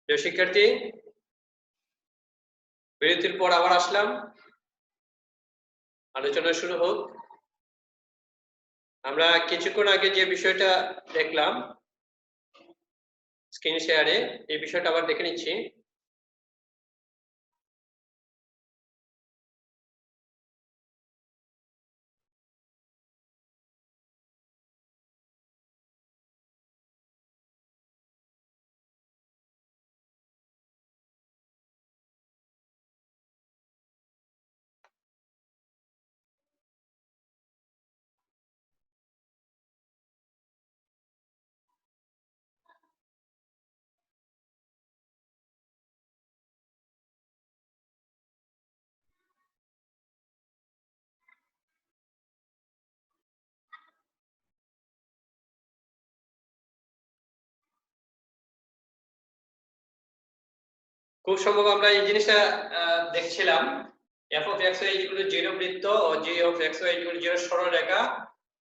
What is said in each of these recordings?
প্রিয় শিক্ষার্থী, বিরতির পর আবার আসলাম, আলোচনা শুরু হোক। আমরা কিছুক্ষণ আগে যে বিষয়টা দেখলাম স্ক্রিন শেয়ারে, এই বিষয়টা আবার দেখে নিচ্ছি। খুব সম্ভব আমরা এই জিনিসটা দেখছিলাম, f of x y equal to 0 বৃত্ত ও g of x y equal to 0 সরলরেখা,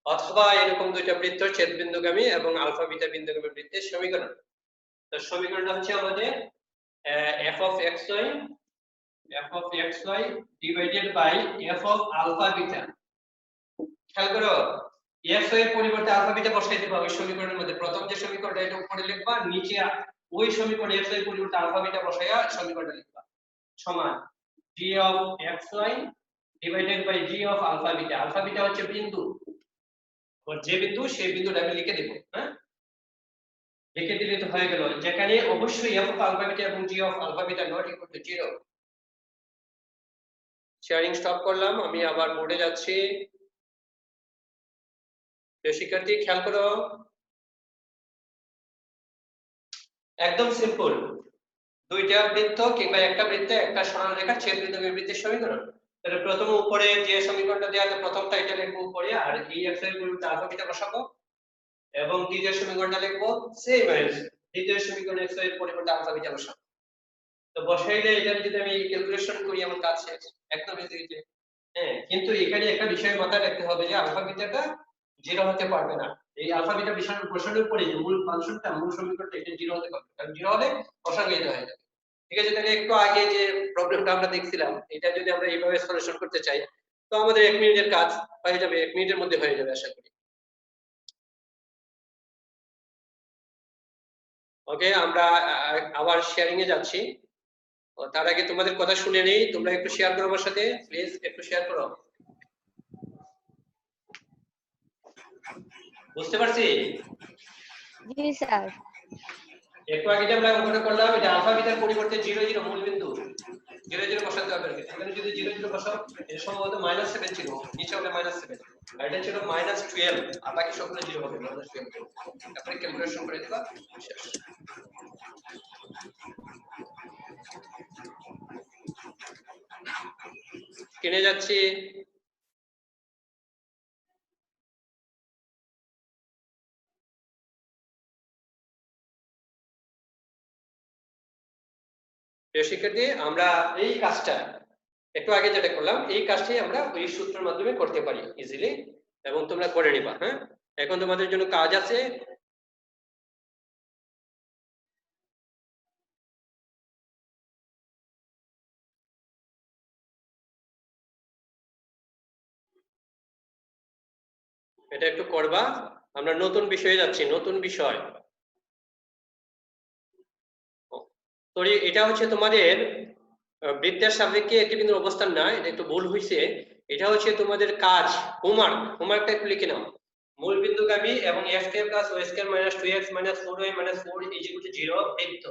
অথবা এরকম দুইটা বৃত্ত ছেদবিন্দুগামী এবং আলফা বিটা বিন্দুগামী বৃত্তের সমীকরণ। তো সমীকরণটা হচ্ছে আমাদের f of x y divided by f of alpha beta। খেয়াল করো, x y এর পরিবর্তে আলফা বিটা বসাই দিবা ওই সমীকরণের মধ্যে। প্রথম যে সমীকরণটা এটা উপরে লিখবা, নিচে ওই সমীকরণ x y এর পরিবর্তে আলফা বিটা বসাইয়া সমীকরণটা লিখবা সমান g of x y divided by g of alpha beta। Alpha beta হচ্ছে বিন্দু, আর যে বিন্দু সেই বিন্দুটা আমি লিখে দেব। হ্যাঁ, লিখে দিলে তো হয়ে গেল, যেখানে অবশ্যই f of alpha beta এবং g of alpha beta not equal to 0। Sharing stop করলাম, আমি আবার বোর্ডে যাচ্ছি। শিক্ষার্থী খেয়াল করো, একদম সিম্পল, দুইটা বৃত্ত কিংবা একটা বৃত্তে একটা সরলরেখা ছেদবিন্দুগামী বৃত্তের সমীকরণ। তাহলে প্রথম উপরে যে সমীকরণটা দেওয়া আছে প্রথমটা এটা লিখবো উপরে, আর এই x এর পরিবর্তে আলফা বিটা বসাবো, এবং দ্বিতীয় সমীকরণটা লিখবো সেম এজ দ্বিতীয় সমীকরণ x এর পরিবর্তে আলফা বিটা বসাবো। তো বসাইলে এটা যদি আমি ক্যালকুলেশন করি আমার কাজ শেষ, একদম ইজি। হ্যাঁ, কিন্তু এখানে একটা বিষয় মাথায় রাখতে হবে যে আলফা বিটাটা 0 হতে পারবে না। এই আলফা বিটা বসানোর পরে যে মূল ফাংশনটা, মূল সমীকরণটা এটা 0 হতে পারবে, কারণ 0 হলে অসংজ্ঞায়িত হয়ে যাবে। ঠিক আছে, তাহলে একটু আগে যে প্রবলেমটা আমরা দেখছিলাম, এটা যদি আমরা এইভাবে সলিউশন করতে চাই তো আমাদের 1 মিনিটের কাজ হয়ে যাবে, 1 মিনিটের মধ্যে হয়ে যাবে আশা করি। ওকে, আমরা আবার শেয়ারিং এ যাচ্ছি। তার আগে তোমাদের কথা শুনে নেই, তোমরা একটু শেয়ার করো আমার সাথে, প্লিজ একটু শেয়ার করো। বুঝতে পারছি? জি স্যার। একটু আগে যে আমরা অঙ্কটা করলাম, এটা আলফা বিটার পরিবর্তে 0 0 মূল বিন্দু 0 0 বসাতে হবে। এখানে যদি 0 0 বসাও, এটা সম্ভবত -7 ছিল, নিচে হবে -7, আর এটা ছিল -12, আর বাকি সবগুলো 0 হবে -12। তারপরে ক্যালকুলেশন করে দিবা, শেষ। কিনে যাচ্ছি। প্রিয় শিক্ষার্থী, আমরা এই কাজটা একটু আগে যেটা করলাম, এই কাজটাই আমরা ওই সূত্রের মাধ্যমে করতে পারি ইজিলি, এবং তোমরা করে নিবা। হ্যাঁ, এখন তোমাদের জন্য কাজ আছে। এটা একটু করবা। আমরা নতুন বিষয়ে যাচ্ছি, নতুন বিষয়। তো এটা হচ্ছে তোমাদের বৃত্তের সাপেক্ষে একটি বিন্দুর অবস্থান না, এটা একটু ভুল হয়েছে। এটা হচ্ছে তোমাদের কাজ, হোমওয়ার্কটা একটু লিখে নাও। মূল বিন্দুগামী এবং x square plus y square minus 2x minus 4y minus 4 0 বৃত্ত,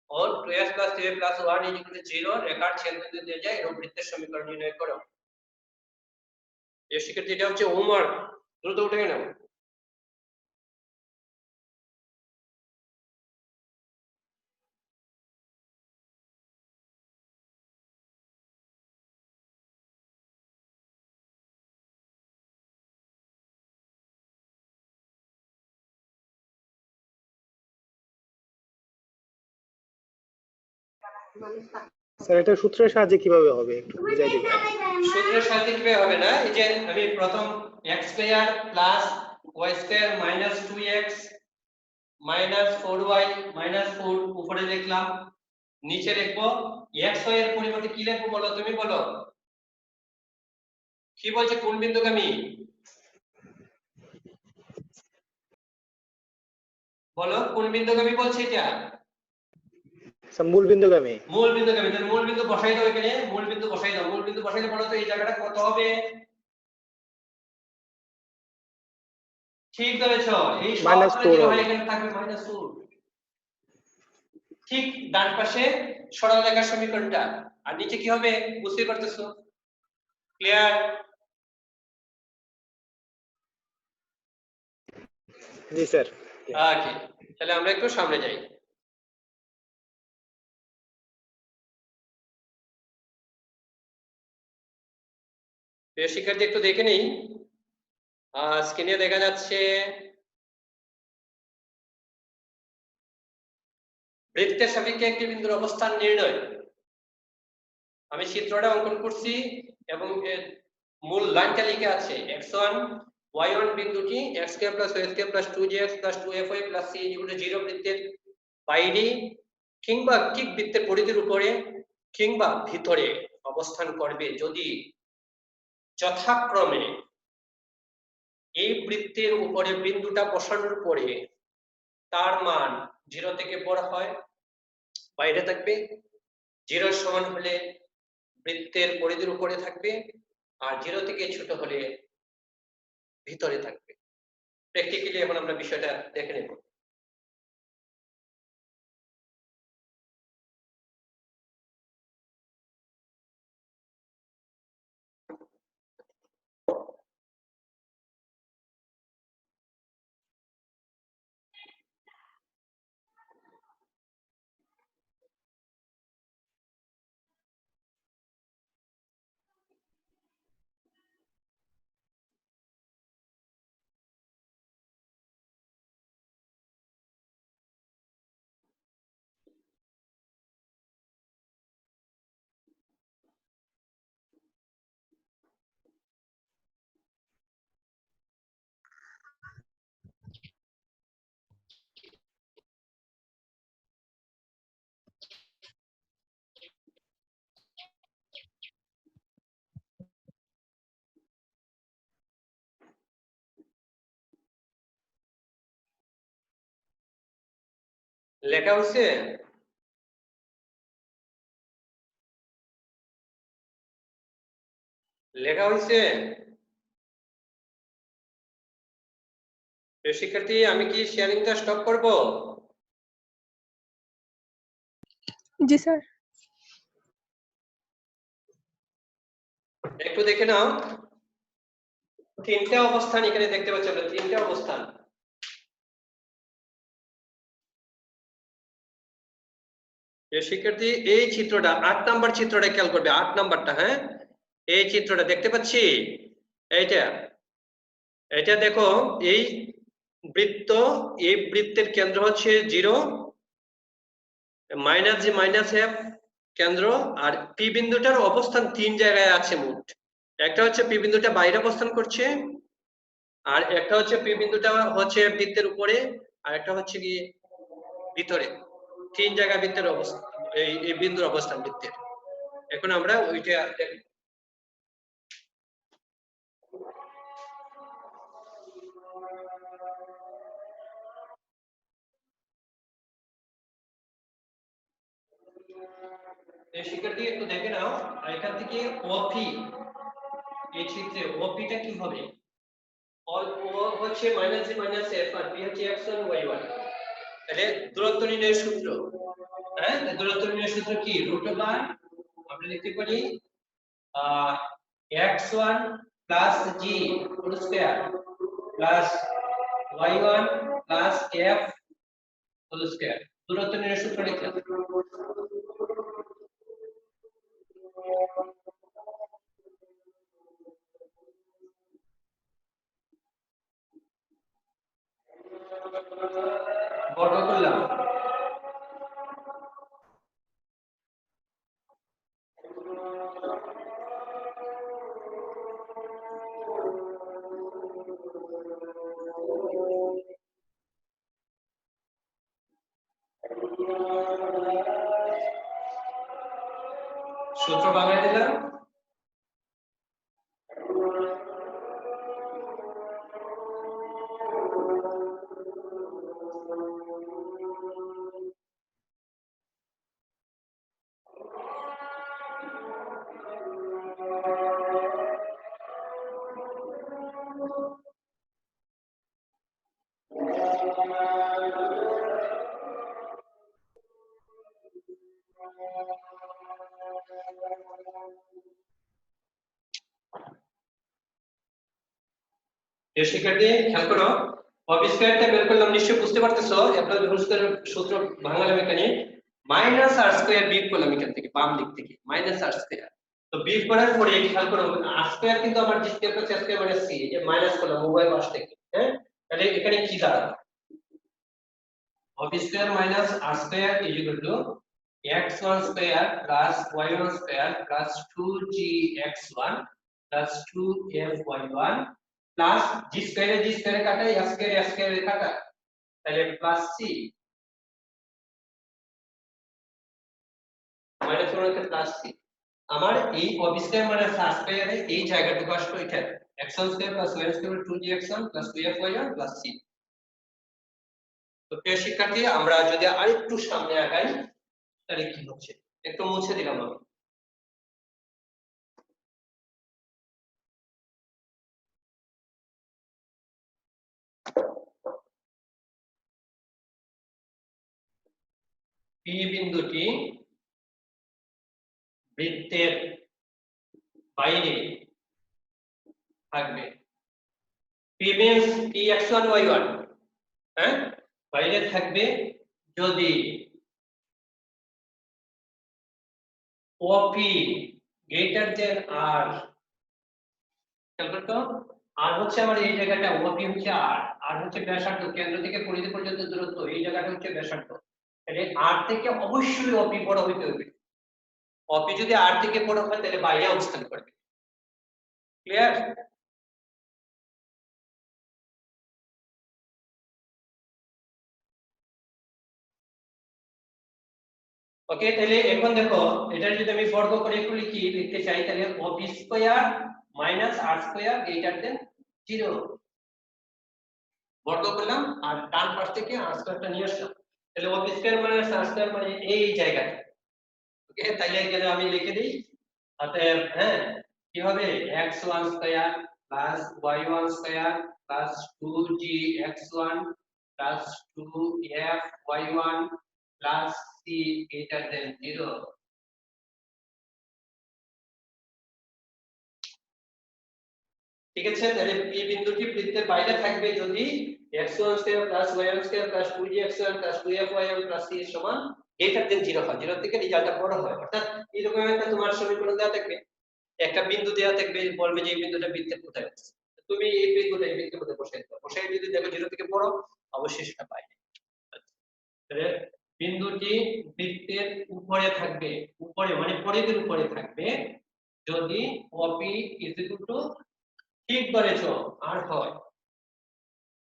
और 2x plus 3y plus 1 is equal to 0 রেখার ছেদবিন্দু দিয়ে যায় এরকম বৃত্তের সমীকরণ নির্ণয় করো। এই শিক্ষার্থী, এটা হচ্ছে হোমওয়ার্ক, দ্রুত উঠে নাও। স্যার, এটা সূত্রের সাহায্যে কিভাবে হবে একটু বুঝাই দিবেন? সূত্রের সাহায্যে কিভাবে হবে না, এই যে আমি প্রথম x square plus y square minus 2x -4y -4 উপরে লিখলাম, নিচে লিখবো x y এর পরিবর্তে কি লিখবো বলো, তুমি বলো কি বলছে, কোন বিন্দুগামী বলো, কোন বিন্দুগামী বলছে এটা? স্যার মূল বিন্দুগামী। মূল বিন্দুগামী। তাহলে মূল বিন্দু বসাই দাও এখানে, মূল বিন্দু বসাই দাও। মূল বিন্দু বসাইলে বলো তো এই জায়গাটা কত হবে? ঠিক ধরেছ, এই সবগুলো -4 যেটা হয় হবে। এখানে থাকবে -4। ঠিক ডান পাশে সরল রেখার সমীকরণটা, আর নিচে কি হবে বুঝতে পারতেছো? ক্লিয়ার? জি স্যার। ওকে, তাহলে আমরা একটু সামনে যাই। প্রিয় শিক্ষার্থী একটু দেখে নেই, স্ক্রিনে দেখা যাচ্ছে বৃত্তের সাপেক্ষে একটি বিন্দুর অবস্থান নির্ণয়। আমি চিত্রটা অঙ্কন করছি এবং এর মূল লাইনটা লিখে আছে x1 y1 বিন্দুটি x2 + y2 + 2gx + 2fy + c 0 বৃত্তের বাইরে কিংবা ঠিক বৃত্তের পরিধির উপরে কিংবা ভিতরে অবস্থান করবে যদি যথাক্রমে এই বৃত্তের উপরে বিন্দুটা বসানোর পরে তার মান 0 থেকে বড় হয় বাইরে থাকবে, 0 সমান হলে বৃত্তের পরিধির উপরে থাকবে, আর 0 থেকে ছোট হলে ভিতরে থাকবে। প্র্যাকটিক্যালি এখন আমরা বিষয়টা দেখে নেব। লেখা হচ্ছে? লেখা হয়েছে? শিক্ষার্থী আমি কি শেয়ারিংটা স্টপ করব? জি স্যার। একটু দেখে নাও, তিনটা অবস্থান এখানে দেখতে পাচ্ছ, আমরা তিনটা অবস্থান। শিক্ষার্থী এই চিত্রটা 8 নাম্বার চিত্রটা খেয়াল করবে, 8 নাম্বারটা, হ্যাঁ এই চিত্রটা দেখতে পাচ্ছি, এইটা এটা দেখো, এই বৃত্ত, এই বৃত্তের কেন্দ্র হচ্ছে 0 -g -f কেন্দ্র, আর পি বিন্দুটার অবস্থান 3 জায়গায় আছে মোট। একটা হচ্ছে পি বিন্দুটা বাইরে অবস্থান করছে, আর একটা হচ্ছে পি বিন্দুটা হচ্ছে বৃত্তের উপরে, আর একটা হচ্ছে কি ভিতরে। 3 জায়গায় বৃত্তের অবস্থান, এই বিন্দুর অবস্থান বৃত্তের। এখন আমরা ওইটা দেখব। শিক্ষার্থী একটু দেখে নাও, এখান থেকে ওপি, এই চিত্রে ওপিটা কি হবে? ও হচ্ছে -g -f আর p হচ্ছে x1 y1। তাহলে দূরত্ব নির্ণয়ের সূত্র, হ্যাঁ দূরত্ব নির্ণয়ের সূত্র কি? √, আমরা লিখতে পারি x1 + g whole square plus y1 + f whole square. দূরত্ব নির্ণয়ের সূত্র লিখলাম। বর্গ করলাম, সূত্র বাংলায় দিলাম। শিক্ষার্থী খেয়াল করো, অফ স্কয়ারটা বের করলাম, নিশ্চয়ই বুঝতে পারতেছো। এবার হোল স্কয়ারের সূত্র ভাঙালাম এখানে, মাইনাস আর স্কয়ার বিয়োগ করলাম এখান থেকে, বাম দিক থেকে মাইনাস আর স্কয়ার। তো বিয়োগ করার পরে খেয়াল করো, আর স্কয়ার কিন্তু আমার যে স্কয়ার করছে স্কয়ার মানে সি, এই যে মাইনাস করলাম উভয় পাশ থেকে। হ্যাঁ, তাহলে এখানে কি দাঁড়াবে? Of square minus r square is equal to x1 square plus y1 square plus 2gx1 plus 2fy1 plus g স্কয়ারে কাটাই, s স্কয়ারে কাটা, তাহলে প্লাস সি মাইনাস 1 তে প্লাস সি। আমার এই অফ স্কয়ার মাইনাস আর স্কয়ারে এই জায়গাটুকু আসলো এটা x1 square plus y1 square 2gx1 plus 2fy1 plus c. তো প্রিয় শিক্ষার্থী, আমরা যদি আরেকটু সামনে আগাই তাহলে কি হচ্ছে, একটু মুছে দিলাম আমি। পি বিন্দুটি বৃত্তের বাইরে থাকবে। P means P x1 y1, হ্যাঁ, বাইরে থাকবে যদি OP greater than R। খেয়াল করতো, আর হচ্ছে আমার এই জায়গাটা, OP হচ্ছে আর হচ্ছে ব্যাসার্ধ, কেন্দ্র থেকে পরিধি পর্যন্ত দূরত্ব, এই জায়গাটা হচ্ছে ব্যাসার্ধ। তাহলে আর থেকে অবশ্যই OP বড় হইতে হবে। OP যদি আর থেকে বড় হয় তাহলে বাইরে অবস্থান করবে। ক্লিয়ার? ওকে, তাহলে এখন দেখো, এটা যদি আমি বর্গ করে একটু লিখতে চাই, তাহলে OP square minus r square greater than 0 বর্গ করলাম, আর ডান পাশ থেকে আর স্কয়ারটা নিয়ে আসলাম, তাহলে OP square minus r square মানে এই জায়গাটা। ওকে, তাহলে এখানে আমি লিখে দিই, অতএব হ্যাঁ কি হবে, x1 square plus y1 square plus 2gx1 plus 2fy1 plus c greater than 0। ঠিক আছে, তাহলে পি বিন্দুটি বৃত্তের বাইরে থাকবে যদি x1 square plus y1 square plus 2gx1 plus 2fy1 plus c এর সমান গ্রেটার দেন 0 হয়, 0 থেকে রেজাল্টটা বড় হয়। অর্থাৎ এরকম একটা তোমার সমীকরণ দেওয়া থাকবে, একটা বিন্দু দেওয়া থাকবে, বলবে যে এই বিন্দুটা বৃত্তের কোথায় আছে, তুমি এই বিন্দুটা এই বৃত্তের মধ্যে বসাই দাও, বসাই যদি দেখো 0 থেকে বড়, অবশ্যই সেটা বাইরে। তাহলে বিন্দুটি বৃত্তের উপরে থাকবে, উপরে মানে পরিধির উপরে থাকবে যদি OP ইজ ইকুয়াল টু, ঠিক বলেছো, আর হয়,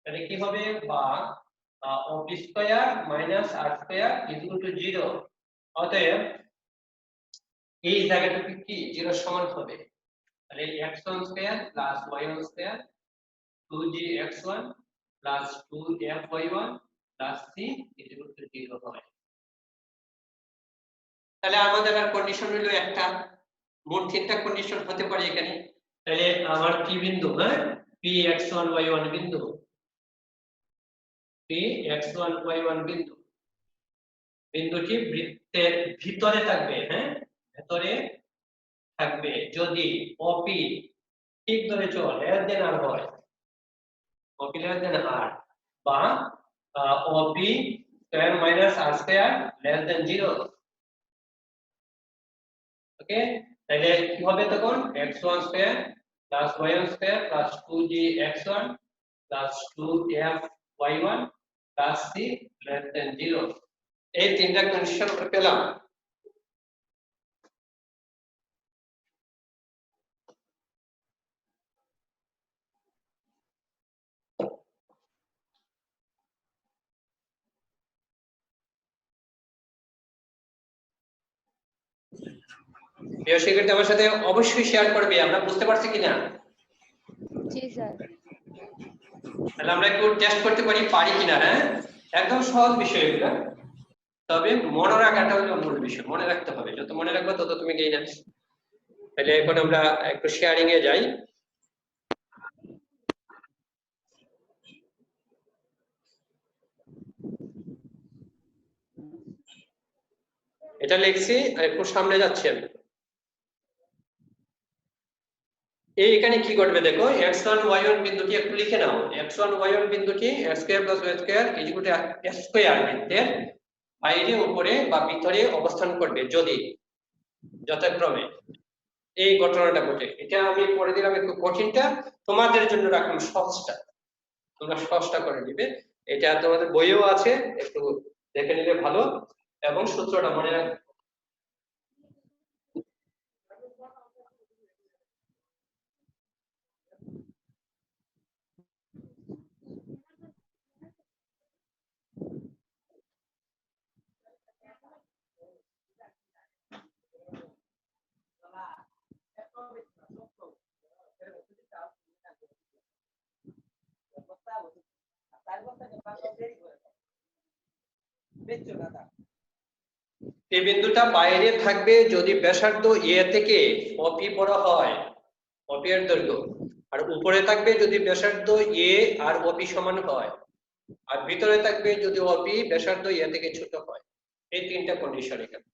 তাহলে কি হবে, বা OP square minus r square is equal to 0। অতএব এই জায়গাটুকু কি 0 সমান হবে, তাহলে x1 square plus y1 square 2gx1 plus 2fy1 plus c is equal to 0 হয়। তাহলে আমাদের আর কন্ডিশন হলো একটা, মোট তিনটা কন্ডিশন হতে পারে এখানে। তাহলে আমার কি বিন্দু, হ্যাঁ, px1 y1 বিন্দু, px1 y1 বিন্দু, বিন্দুটি বৃত্তের ভিতরে থাকবে, হ্যাঁ, ভেতরে থাকবে যদি OP, ঠিক ধরেছো, লেস দেন আর হয়, OP লেস দেন আর, বা OP square minus r square less than 0। ওকে, তাহলে কি হবে তখন, x1 square plus y1 square plus 2gx1 plus 2fy1 plus c less than 0। এই তিনটা কন্ডিশন আমরা পেলাম। প্রিয় শিক্ষার্থী আমার সাথে অবশ্যই শেয়ার করবে, আমরা বুঝতে পারছি কিনা। জি স্যার। তাহলে আমরা একটু টেস্ট করতে পারি কিনা। হ্যাঁ, একদম সহজ বিষয় এগুলো, তবে মনে রাখাটা হলো মূল বিষয়, মনে রাখতে হবে, যত মনে রাখবে তত তুমি গেইন হবে। তাহলে এখন আমরা একটু শেয়ারিং এ যাই। এটা লিখছি, আর একটু সামনে যাচ্ছি আমি। এখানে কি ঘটবে দেখো, x1 y1 বিন্দুটি একটু লিখে নাও। x1 y1 বিন্দুটি x square plus y square equal two x square বৃত্তের বাইরে, উপরে বা ভিতরে অবস্থান করবে যদি যথাক্রমে এই ঘটনাটা ঘটে। এটা আমি পড়ে দিলাম একটু কঠিনটা, তোমাদের জন্য রাখলাম সহজটা, তোমরা সহজটা করে দিবে। এটা তোমাদের বইয়েও আছে, একটু দেখে নিলে ভালো, এবং সূত্রটা মনে রাখবে। এই বিন্দুটা বাইরে থাকবে যদি ব্যাসার্ধ এ থেকে অপি বড় হয়, অপি এর দৈর্ঘ্য, আর উপরে থাকবে যদি ব্যাসার্ধ এ আর অপি সমান হয়, আর ভিতরে থাকবে যদি অপি ব্যাসার্ধ এ থেকে ছোট হয়। এই তিনটা কন্ডিশন এখানে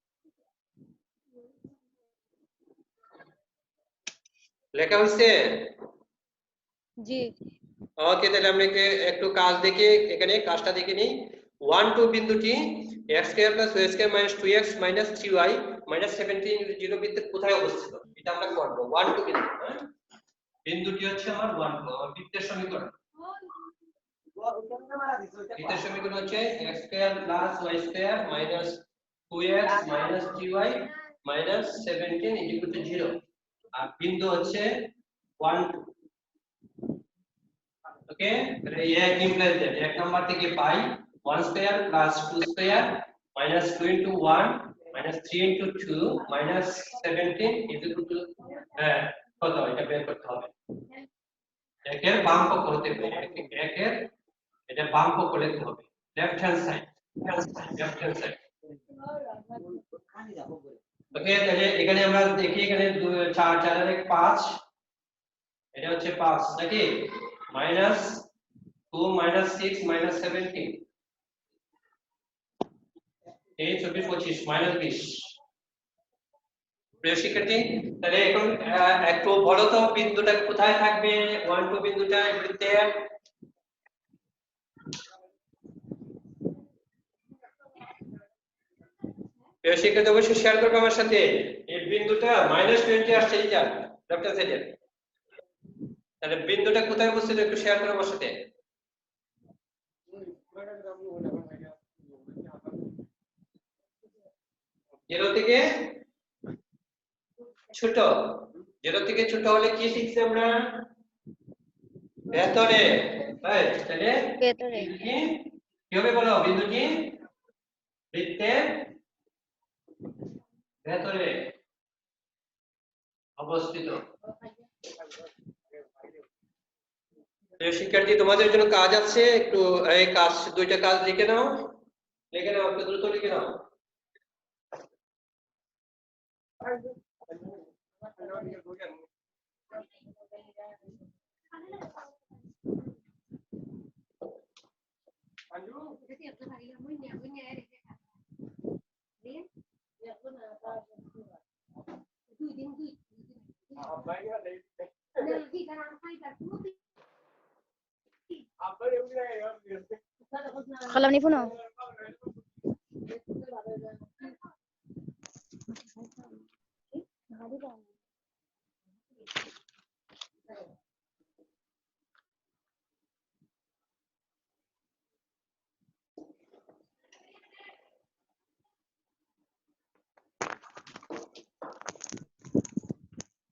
লেখা হয়েছে। জি। ওকে, তাহলে আমরা একটু কাজ দেখে, এখানে কাজটা দেখে নিই। 1 2 বিন্দুটি x square plus y square minus 2x minus 3y minus 17 0 বৃত্তের কোথায় অবস্থিত, এটা আমরা করব। 1 2 বিন্দু, হ্যাঁ, বিন্দুটি হচ্ছে আমার 1 2, আমার বৃত্তের সমীকরণ। বৃত্তের সমীকরণ হচ্ছে x square plus y square minus 2x minus 3y minus 17 equal to 0, আর বিন্দু হচ্ছে 1 2। ওকে, তাহলে এক ইমপ্লাইজ দ্যাট এক নাম্বার থেকে পাই 1 square plus 2 square minus 2 into 1 minus 3 into 2 minus 17 equal to, হ্যাঁ, কত এটা বের করতে হবে। একের বাম পক্ষ হতে হবে, একের এটা বাম পক্ষ লিখতে হবে, left hand side, left hand side. Okay, তাহলে এখানে আমরা দেখি, এখানে 4 4 আর 1 5, এটা হচ্ছে 5 নাকি, মাইনাস 2 মাইনাস 6 মাইনাস 17, এই 24 25 মাইনাস 20। প্রিয় শিক্ষার্থী, তাহলে এখন একটু বলো তো বিন্দুটা কোথায় থাকবে, 1 2 বিন্দুটা বৃত্তের। প্রিয় শিক্ষার্থী অবশ্যই শেয়ার করবে আমার সাথে। এই বিন্দুটা মাইনাস 20 আসছে, এই যা লেফট হ্যান্ড সাইডে, তাহলে বিন্দুটা কোথায় অবস্থিত একটু শেয়ার করো আমার সাথে। জিরো থেকে ছোট, জিরো থেকে ছোট হলে কি শিখছি আমরা, ভেতরে, রাইট। তাহলে ভেতরে। কি হবে বলো, বিন্দুটি বৃত্তের ভেতরে অবস্থিত। শিক্ষার্থী তোমাদের জন্য কাজ আছে, একটু এই কাজ, দুইটা কাজ লিখে নাও, লিখে নাও, একটু দ্রুত লিখে নাও। Kalau ni puno.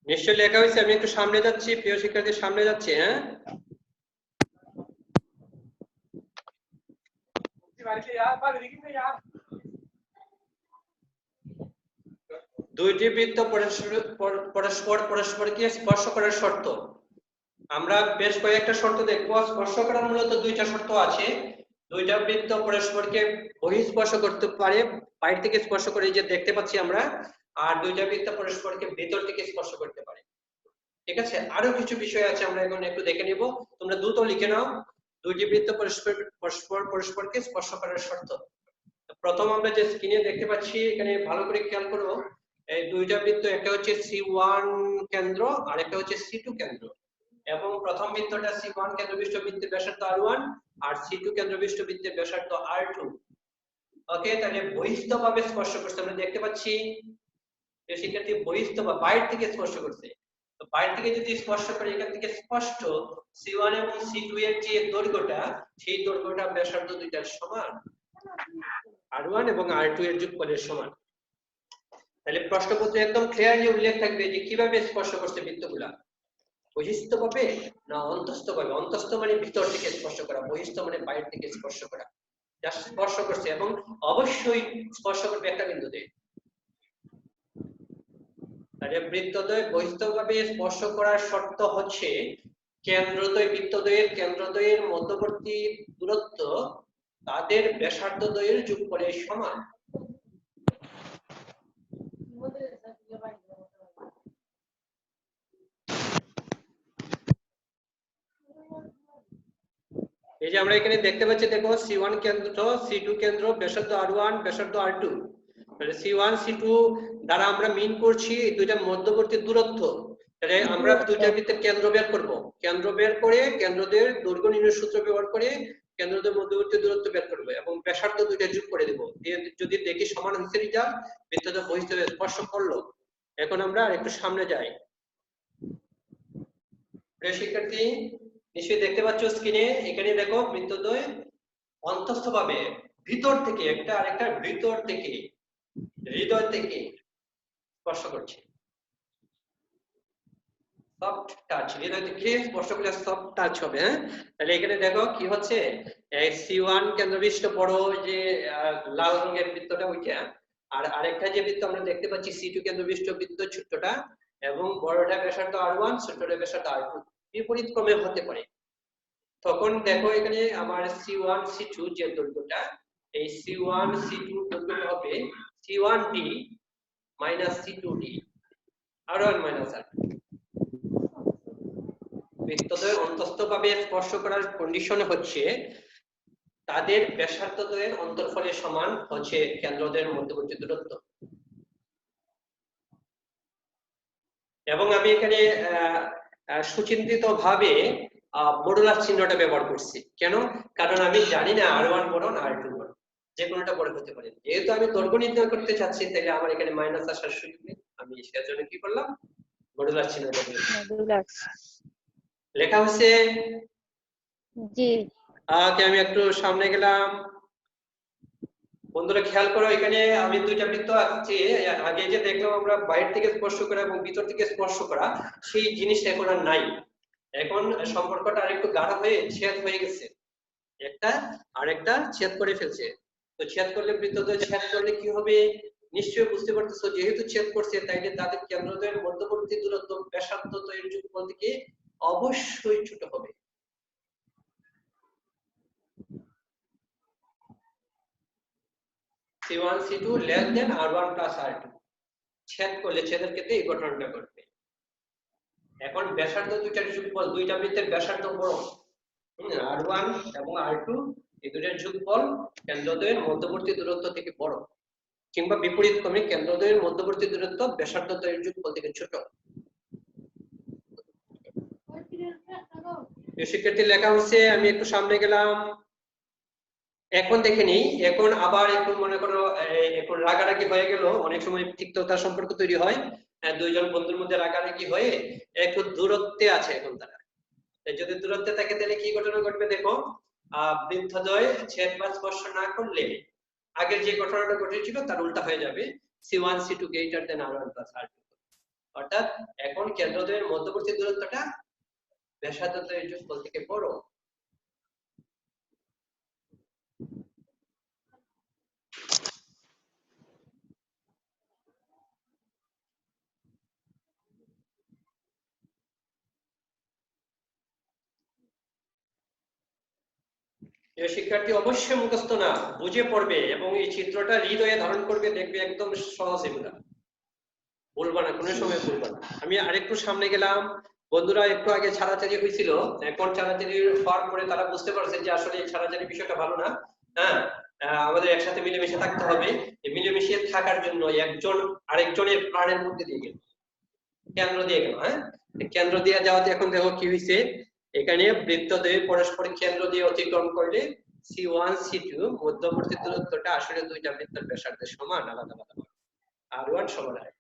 নিশ্চয়ই লেখা হয়েছে, আমি একটু সামনে যাচ্ছি, প্রিয় শিক্ষার্থীর সামনে যাচ্ছি। হ্যাঁ, দুইটি বৃত্ত পরস্পরকে স্পর্শ করার শর্ত। আমরা বেশ কয়েকটা শর্ত দেখবো। স্পর্শ করার মূলত দুইটা শর্ত আছে। দুইটা বৃত্ত পরস্পরকে বহিঃস্পর্শ করতে পারে, বাইরে থেকে স্পর্শ করে যে দেখতে পাচ্ছি আমরা, আর দুইটা বৃত্ত পরস্পরকে ভেতর থেকে স্পর্শ করতে পারে। ঠিক আছে, আরো কিছু বিষয় আছে, আমরা এখন একটু দেখে নিব। তোমরা দ্রুত লিখে নাও দুইটি বৃত্ত পরস্পরকে স্পর্শ করার শর্ত। প্রথম আমরা যে স্ক্রিনে দেখতে পাচ্ছি, এখানে ভালো করে খেয়াল করো, এই দুইটা বৃত্ত, একটা হচ্ছে C1 কেন্দ্র আর একটা হচ্ছে C2 কেন্দ্র, এবং প্রথম বৃত্তটা C1 কেন্দ্রবিষ্ট বৃত্তের ব্যাসার্ধ R1 আর C2 কেন্দ্রবিষ্ট বৃত্তের ব্যাসার্ধ R2। ওকে, তাহলে বহিস্থভাবে স্পর্শ করছে, আমরা দেখতে পাচ্ছি যে শিক্ষার্থী বহিস্থ বা বাইরে থেকে স্পর্শ করছে। তো বাইরে থেকে যদি স্পর্শ করে, এখান থেকে স্পষ্ট C1 এবং C2 এর যে দৈর্ঘ্যটা, সেই দৈর্ঘ্যটা ব্যাসার্ধ দুইটার সমান, R1 এবং R2 এর যোগফলের সমান। তাহলে প্রশ্নপত্রে একদম ক্লিয়ারলি উল্লেখ থাকবে যে কিভাবে স্পর্শ করছে বৃত্তগুলা, বহিস্থভাবে না অন্তস্থভাবে। অন্তস্থ মানে ভিতর থেকে স্পর্শ করা, বহিস্থ মানে বাইরে থেকে স্পর্শ করা। যা স্পর্শ করছে, এবং অবশ্যই স্পর্শ করবে একটা বিন্দুতে। তাহলে বৃত্তদ্বয় বহিস্থভাবে স্পর্শ করার শর্ত হচ্ছে কেন্দ্রদ্বয়, বৃত্তদ্বয়ের কেন্দ্রদ্বয়ের মধ্যবর্তী দূরত্ব তাদের ব্যাসার্ধদ্বয়ের যোগফলের সমান। এই যে আমরা এখানে দেখতে পাচ্ছি, দেখো C1 কেন্দ্র, C2 কেন্দ্র, ব্যাসার্ধ R1, ব্যাসার্ধ R2। তাহলে C1 C2 দ্বারা আমরা মিন করছি এই দুইটা মধ্যবর্তী দূরত্ব। তাহলে আমরা দুইটা বৃত্তের কেন্দ্র বের করব, কেন্দ্র বের করে কেন্দ্রদের দৈর্ঘ্য নির্ণয় সূত্র ব্যবহার করে কেন্দ্রদের মধ্যবর্তী দূরত্ব বের করব, এবং ব্যাসার্ধ দুইটা যোগ করে দেব। যদি দেখি সমান হচ্ছে রেজাল্ট, বৃত্তদ্বয় বহিস্থভাবে স্পর্শ করলো। এখন আমরা আরেকটু সামনে যাই। প্রিয় শিক্ষার্থী, নিশ্চয়ই দেখতে পাচ্ছ স্ক্রিনে, এখানে দেখো বৃত্তদ্বয় অন্তস্থভাবে ভিতর থেকে একটা আরেকটা ভিতর থেকে, হৃদয় থেকে স্পর্শ করছে। সফট টাচ, হৃদয় থেকে স্পর্শ করলে সফট টাচ হবে। হ্যাঁ, তাহলে এখানে দেখো কি হচ্ছে, C1 কেন্দ্রবিষ্ট বড় যে লাল রঙের বৃত্তটা ওইটা, আর আরেকটা যে বৃত্ত আমরা দেখতে পাচ্ছি C2 কেন্দ্রবিষ্ট বৃত্ত ছোটটা, এবং বড়টা ব্যাসার্ধ R1, ছোটটা ব্যাসার্ধ R2, বিপরীত ক্রমে হতে পারে। তখন দেখো এখানে আমার C1 C2 যে দৈর্ঘ্যটা, এই C1 C2 দৈর্ঘ্যটা হবে C1D minus C2D, R1 minus R2। বৃত্তদ্বয় অন্তস্থভাবে স্পর্শ করার কন্ডিশন হচ্ছে তাদের ব্যাসার্ধদ্বয়ের অন্তর্ফলের সমান হচ্ছে কেন্দ্রদ্বয়ের মধ্যবর্তী দূরত্ব। এবং আমি এখানে সুচিন্তিত ভাবে মডুলাস চিহ্নটা ব্যবহার করছি। কেন? কারণ আমি জানি না R1 বড় না R2 বড়, যে কোনোটা বড় হতে পারে। যেহেতু আমি দৈর্ঘ্য নির্ণয় করতে চাচ্ছি, তাহলে আমার এখানে মাইনাস আসার সুযোগ নেই। আমি সেজন্য কি করলাম, মডুলাস চিহ্নটা দিলাম। লেখা হচ্ছে? জি। আমি একটু সামনে গেলাম। বন্ধুরা খেয়াল করো, এখানে আমি দুইটা বৃত্ত আঁকছি। আগে যে দেখলাম আমরা বাইরে থেকে স্পর্শ করা এবং ভিতর থেকে স্পর্শ করা, সেই জিনিসটা এখন আর নাই। এখন সম্পর্কটা আরেকটু গাঢ় হয়ে ছেদ হয়ে গেছে, একটা আরেকটা ছেদ করে ফেলছে। তো ছেদ করলে, বৃত্তদ্বয় ছেদ করলে কি হবে নিশ্চয়ই বুঝতে পারতেছো। যেহেতু ছেদ করছে, তাইলে তাদের কেন্দ্রদ্বয়ের মধ্যবর্তী দূরত্ব ব্যাসার্ধদ্বয়ের যোগফল থেকে অবশ্যই ছোট হবে। C1 C2 less than R1 plus R2। ছেদ করলে, ছেদের ক্ষেত্রে এই ঘটনাটা ঘটবে। এখন ব্যাসার্ধ দুইটার যোগফল, দুইটা বৃত্তের ব্যাসার্ধ বড়, R1 এবং R2, এই দুইটার যোগফল কেন্দ্রদ্বয়ের মধ্যবর্তী দূরত্ব থেকে বড়, কিংবা বিপরীত ক্রমে কেন্দ্রদ্বয়ের মধ্যবর্তী দূরত্ব ব্যাসার্ধদ্বয়ের যোগফল থেকে ছোট। শিক্ষার্থী লেখা হচ্ছে, আমি একটু সামনে গেলাম। এখন দেখে নিই, এখন আবার একটু মনে করো এখন রাগারাগি হয়ে গেল, অনেক সময় তিক্ততার সম্পর্ক তৈরি হয়, দুইজন বন্ধুর মধ্যে রাগারাগি হয়ে একটু দূরত্বে আছে এখন তারা। যদি দূরত্বে থাকে, তাহলে কি ঘটনা ঘটবে দেখো, বৃত্তদ্বয় ছেদ বা স্পর্শ না করলে আগের যে ঘটনাটা ঘটেছিল তার উল্টা হয়ে যাবে, C1 C2 greater than R1 plus R2। অর্থাৎ এখন কেন্দ্রদ্বয়ের মধ্যবর্তী দূরত্বটা ব্যাসার্ধদ্বয়ের যোগফল থেকে বড়। এই শিক্ষার্থী অবশ্যই মুখস্থ না, বুঝে পড়বে এবং এই চিত্রটা হৃদয়ে ধারণ করবে, দেখবে একদম সহজ এগুলা, বলবা না কোনো সময় বলবা না। আমি আরেকটু সামনে গেলাম, বন্ধুরা একটু আগে ছাড়াছাড়ি হয়েছিল, এখন ছাড়াছাড়ি হওয়ার পরে তারা বুঝতে পারছে যে আসলে এই ছাড়াছাড়ি বিষয়টা ভালো না। হ্যাঁ, আমাদের একসাথে মিলেমিশে থাকতে হবে। এই মিলেমিশে থাকার জন্য একজন আরেকজনের প্রাণের মধ্যে দিয়ে গেল, কেন্দ্র দিয়ে গেল। হ্যাঁ, কেন্দ্র দিয়ে যাওয়াতে এখন দেখো কি হয়েছে, এখানে বৃত্তদ্বয় পরস্পর কেন্দ্র দিয়ে অতিক্রম করলে C1 C2 মধ্যবর্তী দূরত্বটা আসলে দুইটা বৃত্তের ব্যাসার্ধের সমান, আলাদা আলাদা R1 সমান R2।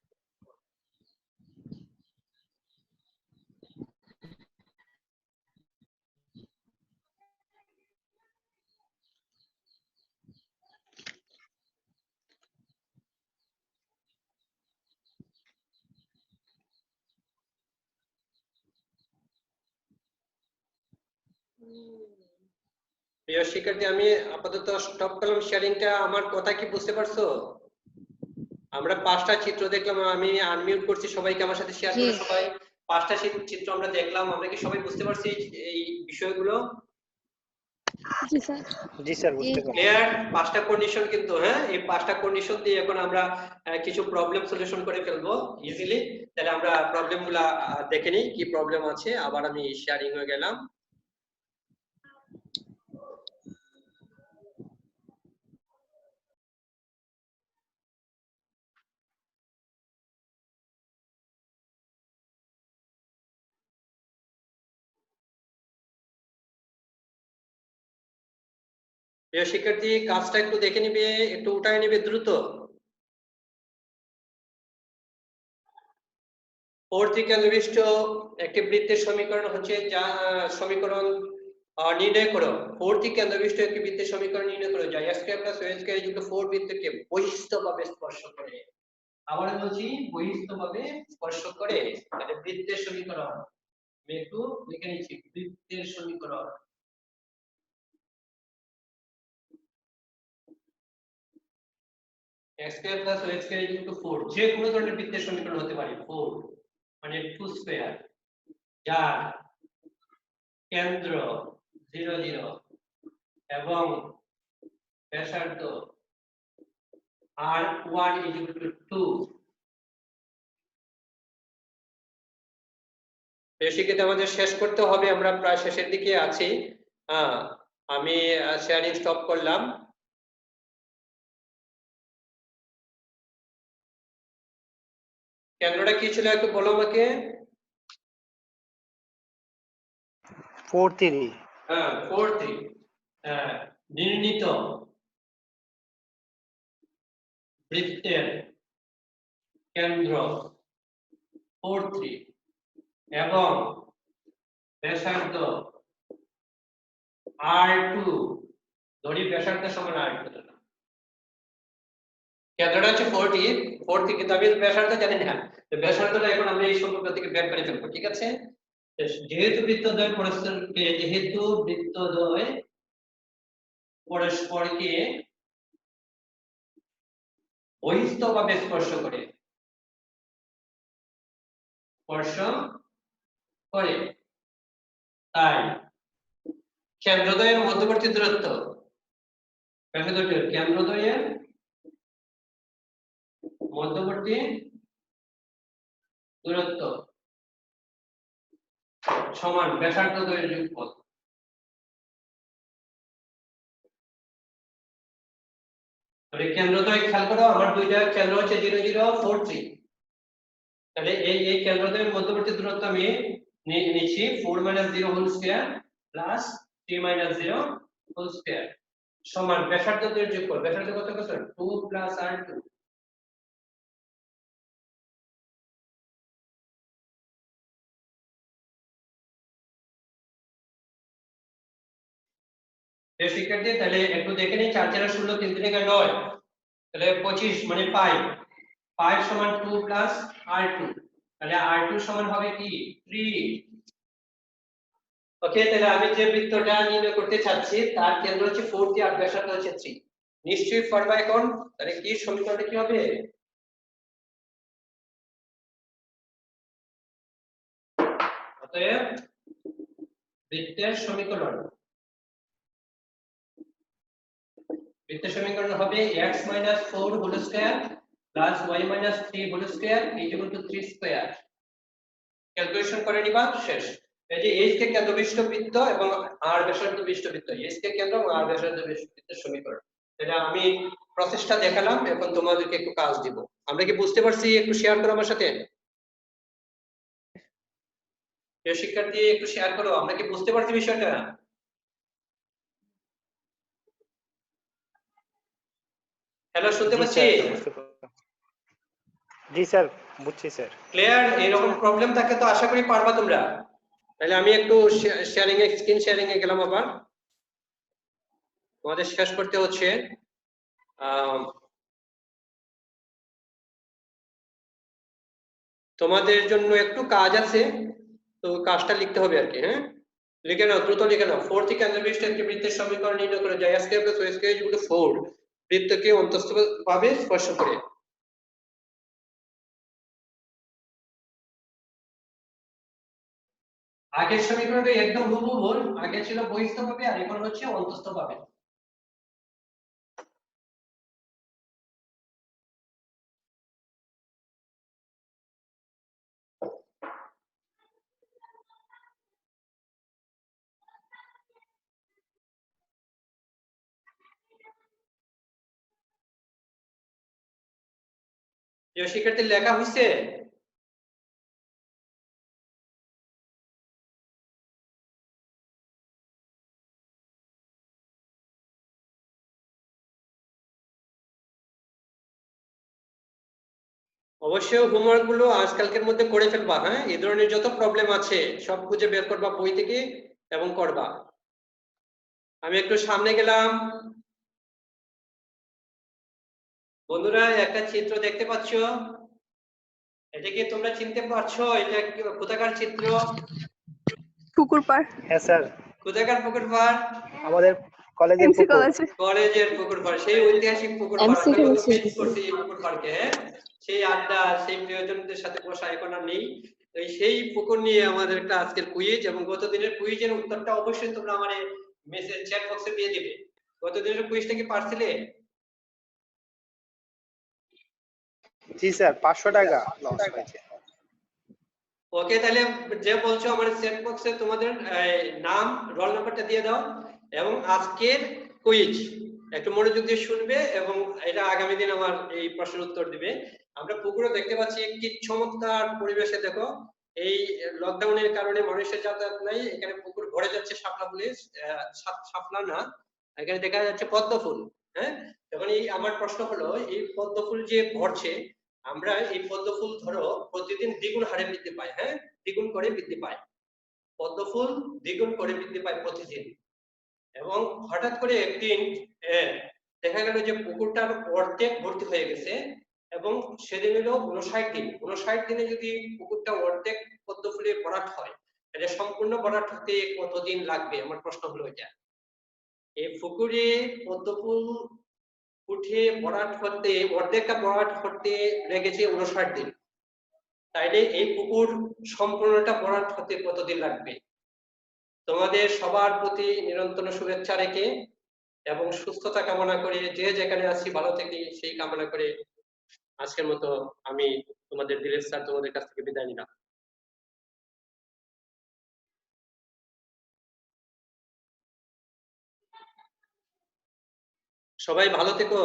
প্রিয় শিক্ষার্থী, আমি আপাতত স্টপ করলাম শেয়ারিংটা। আমার কথা কি বুঝতে পারছো? আমরা 5টা চিত্র দেখলাম, আমি আনমিউট করছি, সবাইকে আমার সাথে শেয়ার জি করো। সবাই 5টা চিত্র আমরা দেখলাম, আমরা কি সবাই বুঝতে পারছি এই বিষয়গুলো? জি স্যার। জি স্যার, জি বুঝতে পারছি। ক্লিয়ার? 5টা কন্ডিশন কিন্তু, হ্যাঁ, এই 5টা কন্ডিশন দিয়ে এখন আমরা কিছু প্রবলেম সলিউশন করে ফেলবো ইজিলি। তাহলে আমরা প্রবলেমগুলা দেখে নিই কি প্রবলেম আছে। আবার আমি শেয়ারিং হয়ে গেলাম। প্রিয় শিক্ষার্থী, কাজটা একটু দেখে নিবে, একটু উঠায় নিবে দ্রুত। 4 কেন্দ্রবিষ্ট একটি বৃত্তের সমীকরণ হচ্ছে, যা সমীকরণ নির্ণয় করো। 4 কেন্দ্রবিষ্ট একটি বৃত্তের সমীকরণ নির্ণয় করো যা x² + y² যুক্ত 4 বৃত্তকে বহিস্থভাবে স্পর্শ করে। আবার বলছি, বহিস্থভাবে স্পর্শ করে। এটা বৃত্তের সমীকরণ। আমি একটু লিখে নিচ্ছি, বৃত্তের সমীকরণ। x² + y² যুক্ত 4 যে কোনো ধরনের বৃত্তের সমীকরণ হতে পারে। 4 মানে 2 স্কয়ার, যার কেন্দ্র 0 0 এবং ব্যাসার্ধ R1 = 2। সেক্ষেত্রে আমাদের শেষ করতে হবে, আমরা প্রায় শেষের দিকে আছি। আমি শেয়ারিং স্টপ করলাম। কেন্দ্রটা কি ছিল একটু বলো আমাকে। 4 3। হ্যাঁ, 4 3। নির্ণীত বৃত্তের কেন্দ্র 4 3 এবং ব্যাসার্ধ R2, ধরি ব্যাসার্ধ সমান R2। কেন্দ্রটা হচ্ছে 4 কিন্তু আমি ব্যাসার্ধ জানি না, তো ব্যাসার্ধটা এখন আমরা এই সম্পর্ক থেকে বের করে ফেলবো, ঠিক আছে? যেহেতু বৃত্তদ্বয় পরস্পরকে বহিস্থভাবে স্পর্শ করে, তাই কেন্দ্রদ্বয়ের মধ্যবর্তী দূরত্ব, কেন্দ্রদ্বয়ের মধ্যবর্তী দূরত্ব সমান ব্যাসার্ধ দ্বয়ের যোগফল। তাহলে কেন্দ্রদ্বয় খেয়াল করো, আমার দুইটা কেন্দ্র হচ্ছে 0 0 4 3। তাহলে এই কেন্দ্রদ্বয়ের মধ্যবর্তী দূরত্ব আমি নিচ্ছি 4 - 0 whole square plus 3 - 0 whole square সমান ব্যাসার্ধ দ্বয়ের যোগফল। ব্যাসার্ধ কত কত? 2 + R2। শিক্ষার্থী, তাহলে একটু দেখে নিই, 4 4 16 3 3 9, তাহলে 25 মানে 5 5 সমান 2 + R2। তাহলে R2 সমান হবে কি 3। ওকে, তাহলে আমি যে বৃত্তটা নির্ণয় করতে চাচ্ছি তার কেন্দ্র হচ্ছে 4 আর ব্যাসার্ধ হচ্ছে 3। নিশ্চয়ই পারবা এখন। তাহলে কি সমীকরণটা কি হবে? অতএব বৃত্তের সমীকরণ বৃত্তের সমীকরণ হবে x - 4 whole square plus y - 3 whole square equal to 3 square. Calculation করে নিবা, শেষ। এই যে h কে কেন্দ্রবিষ্ট বৃত্ত এবং r ব্যাসার্ধ বিশিষ্ট বৃত্ত, h কে কেন্দ্র এবং r ব্যাসার্ধ বিশিষ্ট বৃত্তের সমীকরণ। এটা আমি প্রসেসটা দেখালাম, এখন তোমাদেরকে একটু কাজ দিব। আমরা কি বুঝতে পারছি? একটু শেয়ার করো আমার সাথে। প্রিয় শিক্ষার্থী একটু শেয়ার করো, আমরা কি বুঝতে পারছি বিষয়টা? হ্যালো, শুনতে পাচ্ছি? জি স্যার, বুঝছি স্যার। ক্লিয়ার? এরকম প্রবলেম থাকে তো আশা করি পারবা তোমরা। তাহলে আমি একটু শেয়ারিং এ, স্ক্রিন শেয়ারিং এ গেলাম। আবার তোমাদের শেষ করতে হচ্ছে। তোমাদের জন্য একটু কাজ আছে, তো কাজটা লিখতে হবে আর কি। হ্যাঁ, লিখে নাও, দ্রুত লিখে নাও। 4 থেকে কেন্দ্রবিষ্ট একটি বৃত্তের সমীকরণ নির্ণয় করে যায় square plus y square equal to 4 বৃত্তকে অন্তঃস্থভাবে স্পর্শ করে। আগের সমীকরণটা একদম হুবহু, আগে ছিল বহিস্থভাবে আর এখন হচ্ছে অন্তঃস্থভাবে। প্রিয় শিক্ষার্থী, লেখা হয়েছে? অবশ্যই হোমওয়ার্ক গুলো আজকালকের মধ্যে করে ফেলবা। হ্যাঁ, এই ধরনের যত প্রবলেম আছে সব খুঁজে বের করবা বই থেকে এবং করবা। আমি একটু সামনে গেলাম। বন্ধুরা, একটা চিত্র দেখতে পাচ্ছ? এটা কি তোমরা চিনতে পারছো? এটা কোথাকার চিত্র? পুকুর পাড়। হ্যাঁ স্যার, কোথাকার পুকুর পাড়? আমাদের কলেজের এমসি পুকুর। কলেজে। কলেজের পুকুর পাড়, সেই ঐতিহাসিক পুকুর পাড়। এমসি আমরা কত কলেজে। মিস করছি এই পুকুর পাড়কে। হ্যাঁ, সেই আড্ডা, সেই প্রিয়জনদের সাথে বসা এখন আর নেই। সেই পুকুর নিয়ে আমাদের একটা আজকের কুইজ, এবং গত দিনের কুইজের উত্তরটা অবশ্যই তোমরা আমার মেসেজ চ্যাট বক্সে দিয়ে দিবে। গত দিনের কুইজটা কি পারছিলে? জি স্যার, 500 টাকা লস হয়েছে। ওকে, তাহলে যে বলছো আমার চ্যাট বক্সে তোমাদের নাম, রোল নাম্বারটা দিয়ে দাও, এবং আজকের কুইজ একটু মনোযোগ দিয়ে শুনবে এবং এটা আগামী দিন আমার এই প্রশ্নের উত্তর দিবে। আমরা পুকুরে দেখতে পাচ্ছি কি চমৎকার পরিবেশে। দেখো, এই লকডাউনের কারণে মানুষের যাতায়াত নাই, এখানে পুকুর ভরে যাচ্ছে শাপলা ফুলে। শাপলা না, এখানে দেখা যাচ্ছে পদ্ম ফুল। হ্যাঁ, এখন এই আমার প্রশ্ন হলো, এই পদ্ম ফুল যে ভরছে, আমরা এই পদ্ম ফুল ধরো প্রতিদিন দ্বিগুণ হারে বৃদ্ধি পায়। হ্যাঁ, দ্বিগুণ করে বৃদ্ধি পায় পদ্ম ফুল, দ্বিগুণ করে বৃদ্ধি পায় প্রতিদিন। এবং হঠাৎ করে একদিন দেখা গেল যে পুকুরটার অর্ধেক ভর্তি হয়ে গেছে, এবং সেদিন হলো 59 দিন। 59 দিনে যদি পুকুরটা অর্ধেক পদ্ম ফুলে ভরাট হয়, তাহলে সম্পূর্ণ ভরাট হতে কতদিন লাগবে? আমার প্রশ্ন হলো এটা। এই পুকুরে পদ্ম ফুল উঠে ভরাট হতে, অর্ধেকটা ভরাট হতে লেগেছে 59 দিন, তাইলে এই পুকুর সম্পূর্ণটা ভরাট হতে কতদিন লাগবে? তোমাদের সবার প্রতি নিরন্তর শুভেচ্ছা রেখে এবং সুস্থতা কামনা করে, যে যেখানে আছি ভালো থেকে সেই কামনা করে আজকের মতো আমি তোমাদের দিলের স্যার তোমাদের কাছ থেকে বিদায় নিলাম। সবাই ভালো থেকো।